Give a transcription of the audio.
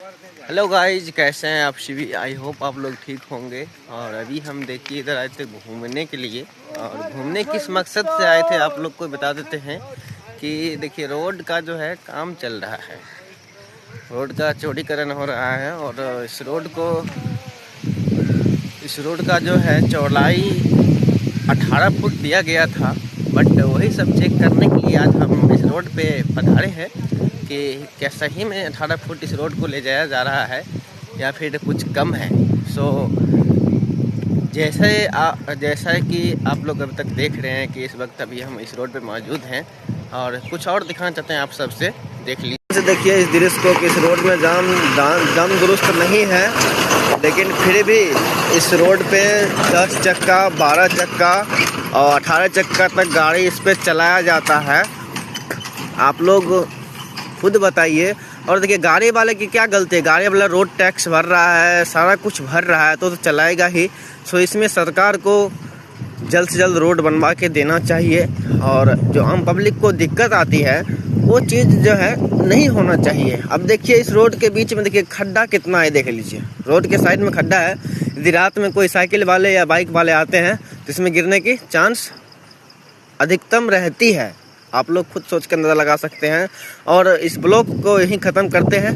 Hello guys, कैसे हैं आप सभी। आई होप आप लोग ठीक होंगे। और अभी हम देखिए इधर आए थे घूमने के लिए। और घूमने किस मकसद से आए थे आप लोग को बता देते हैं कि देखिए रोड का जो है काम चल रहा है। रोड का चौड़ीकरण हो रहा है और इस रोड का जो है चौड़ाई 18 फुट दिया गया था। बट वही सब चेक करने के लिए आज हम इस रोड पे पधारे हैं कि क्या सही में 18 फुट इस रोड को ले जाया जा रहा है या फिर कुछ कम है। जैसा कि आप लोग अभी तक देख रहे हैं कि इस वक्त अभी हम इस रोड पे मौजूद हैं और कुछ और दिखाना चाहते हैं आप सबसे। देख लीजिए, देखिए इस दृश्य को कि इस रोड में जाम दुरुस्त नहीं है, लेकिन फिर भी इस रोड पे 10 चक्का, 12 चक्का और 18 चक्का तक गाड़ी इस पे चलाया जाता है। आप लोग खुद बताइए। और देखिए गाड़ी वाले की क्या गलती है, गाड़ी वाला रोड टैक्स भर रहा है, सारा कुछ भर रहा है तो चलाएगा ही। सो इसमें सरकार को जल्द से जल्द रोड बनवा के देना चाहिए। और जो आम पब्लिक को दिक्कत आती है वो चीज़ जो है नहीं होना चाहिए। अब देखिए इस रोड के बीच में देखिए खड्डा कितना है, देख लीजिए रोड के साइड में खड्डा है। यदि रात में कोई साइकिल वाले या बाइक वाले आते हैं तो इसमें गिरने की चांस अधिकतम रहती है। आप लोग खुद सोच कर अंदाज़ा लगा सकते हैं। और इस ब्लॉग को यहीं ख़त्म करते हैं।